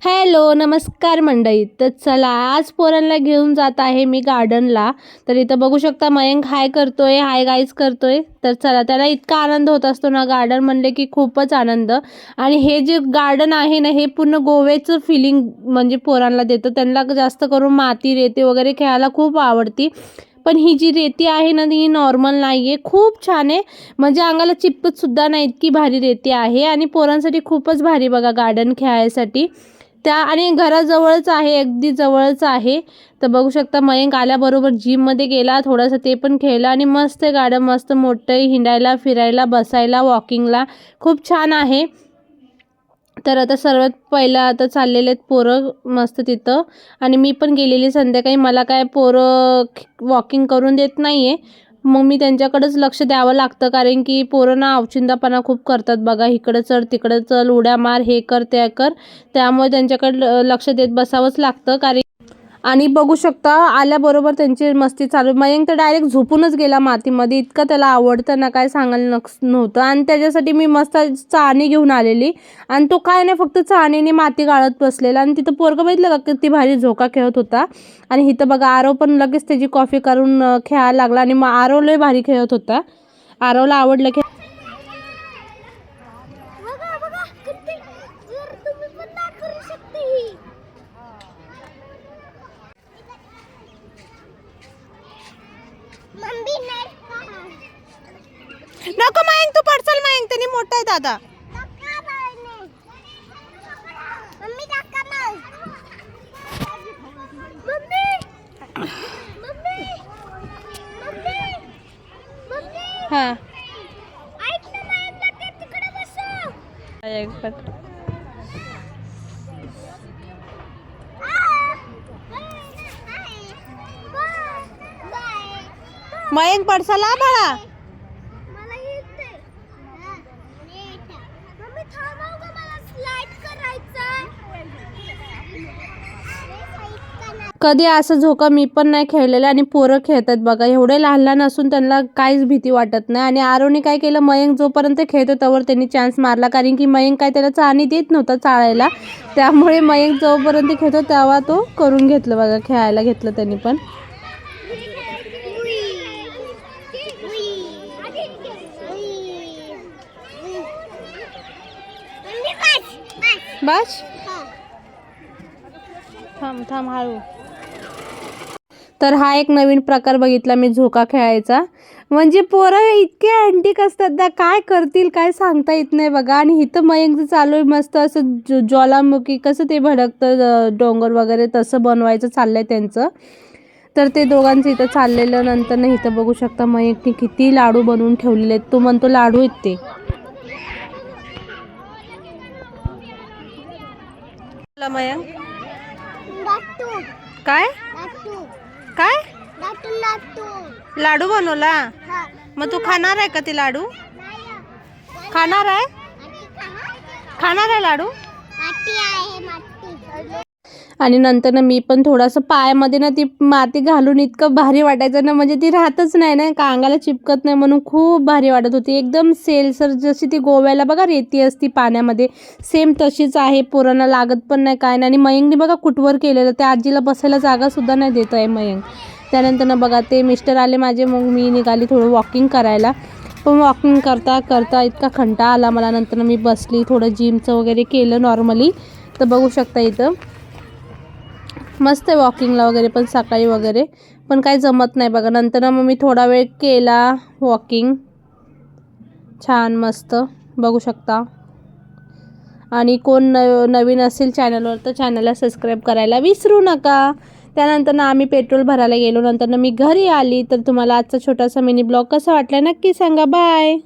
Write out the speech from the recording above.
Hello नमस्कार मंडळी. तर चला आज पोरांना घेऊन जात आहे मी गार्डनला. तर इथं बघू शकता मयंक हाय करतोय, हाय गाईज करतोय. तर चला त्याला इतका आनंद होत असतो ना, गार्डन म्हणले की खूपच आनंद. आणि हे जे गार्डन आहे ना, हे पूर्ण गोव्याचं फिलिंग म्हणजे पोरांना देतं. त्यांना जास्त करून माती रेती वगैरे खेळायला खूप आवडती. पण ही जी रेती आहे ना, ती नॉर्मल नाही आहे, खूप छान आहे. म्हणजे अंगाला चिपकत सुद्धा नाही, इतकी भारी रेती आहे. आणि पोरांसाठी खूपच भारी बघा गार्डन खेळायसाठी त्या. आणि घराजवळच आहे, अगदी जवळच आहे. तर बघू शकता मयंक आल्याबरोबर जिममध्ये गेला, थोडंसं ते पण खेळलं. आणि मस्त आहे गार्डन, मस्त मोठं आहे, हिंडायला फिरायला बसायला वॉकिंगला खूप छान आहे. तर आता सर्वात पहिलं आता चाललेले आहेत पोरं मस्त तिथं. आणि मी पण गेलेली संध्याकाळी. मला काय पोरं वॉकिंग करून देत नाही आहे, मग मी त्यांच्याकडेच लक्ष द्यावं लागतं. कारण की पोरं ना अवचिंदापणा खूप करतात बघा, इकडं चढ तिकडं चल, उड्या मार, हे कर त्या कर. त्यामुळे त्यांच्याकडे लक्ष देत बसावंच लागतं. कारण आणि बघू शकता आल्याबरोबर त्यांची मस्ती चालू. मयंक तर डायरेक्ट झोपूनच गेला मातीमध्ये, इतकं त्याला आवडतं ना काय सांगायला नव्हतं. आणि त्याच्यासाठी मी मस्त चाळणी घेऊन आलेली. आणि तो काय नाही फक्त चाळणीने माती गाळत बसलेला. आणि तिथं पोरगं बघितलं का किती भारी झोका खेळत होता. आणि इथं बघा आरव पण लगेच त्याची कॉफी करून खेळायला लागला. आणि मग आरव लय भारी खेळत होता, आरवला आवडलं की नको मयंक तू पडचल. मयंक त्यांनी मोठा आहे दादा. हा मयंक पडसाला बाळा. कधी असं झोका मी पण नाही खेळलेलं. आणि पोरं खेळतात बघा, एवढे लहान लहान असून त्यांना काहीच भीती वाटत नाही. आणि आरवने काय केलं, मयंक जोपर्यंत खेळतो तोवर त्यांनी चान्स मारला. कारण की मयंक काय त्याला चाळणी देत नव्हता चाळायला. त्यामुळे मयंक जोपर्यंत खेळतो तेव्हा तो करून घेतलं बघा, खेळायला घेतलं त्यांनी पण. बस थांब थांब हळू. तर हा एक नवीन प्रकार बघितला मी झोका खेळायचा. म्हणजे पोरं इतके अँटिक असतात ना, काय करतील काय सांगता येत नाही बघा. आणि इथं मयंकचं चालू आहे मस्त असं ज्वालामुखी कसं ते भडकतं डोंगर वगैरे तसं बनवायचं चाललंय त्यांचं. तर ते दोघांचं इथं चाललेलं. नंतर ना इथं बघू शकता मयंकने किती लाडू बनवून ठेवलेले आहेत. तो म्हणतो लाडू आहेत ते. मयंक काय काय लाडू बनवला. मग तू खाणार आहे का ते लाडू? खाणार आहे, खाणार आहे लाडू. आणि नंतर ना मी पण थोडंसं पायामध्ये ना ती माती घालून इतकं भारी वाटायचं ना, म्हणजे ती राहतच नाही ना का अंगाला चिपकत नाही, म्हणून खूप भारी वाटत होती. एकदम सेलसर जशी ती गोव्याला बघा रेती असती पाण्यामध्ये, सेम तशीच आहे. पोरांना लागत पण नाही काय नाही. आणि मयंकने बघा कुटवर केलेलं, त्या आजीला बसायला जागासुद्धा नाही देत आहे मयंक. त्यानंतर ना बघा ते मिस्टर आले माझे, मग मी निघाली थोडं वॉकिंग करायला. पण वॉकिंग करता करता इतका कंटाळा आला मला. नंतर मी बसली, थोडं जिमचं वगैरे केलं नॉर्मली. तर बघू शकता इथं मस्त आहे वॉकिंगला वगैरे, पण सकाळी वगैरे पण काही जमत नाही बघा. नंतर मग मी थोडा वेळ केला वॉकिंग, छान मस्त बघू शकता. आणि कोण नवीन असेल चॅनलवर तर चॅनलला सबस्क्राईब करायला विसरू नका. त्यानंतर ना आम्ही पेट्रोल भरायला गेलो. नंतर ना मी घरी आली. तर तुम्हाला आजचा छोटासा मिनी ब्लॉग कसा वाटला नक्की सांगा. बाय.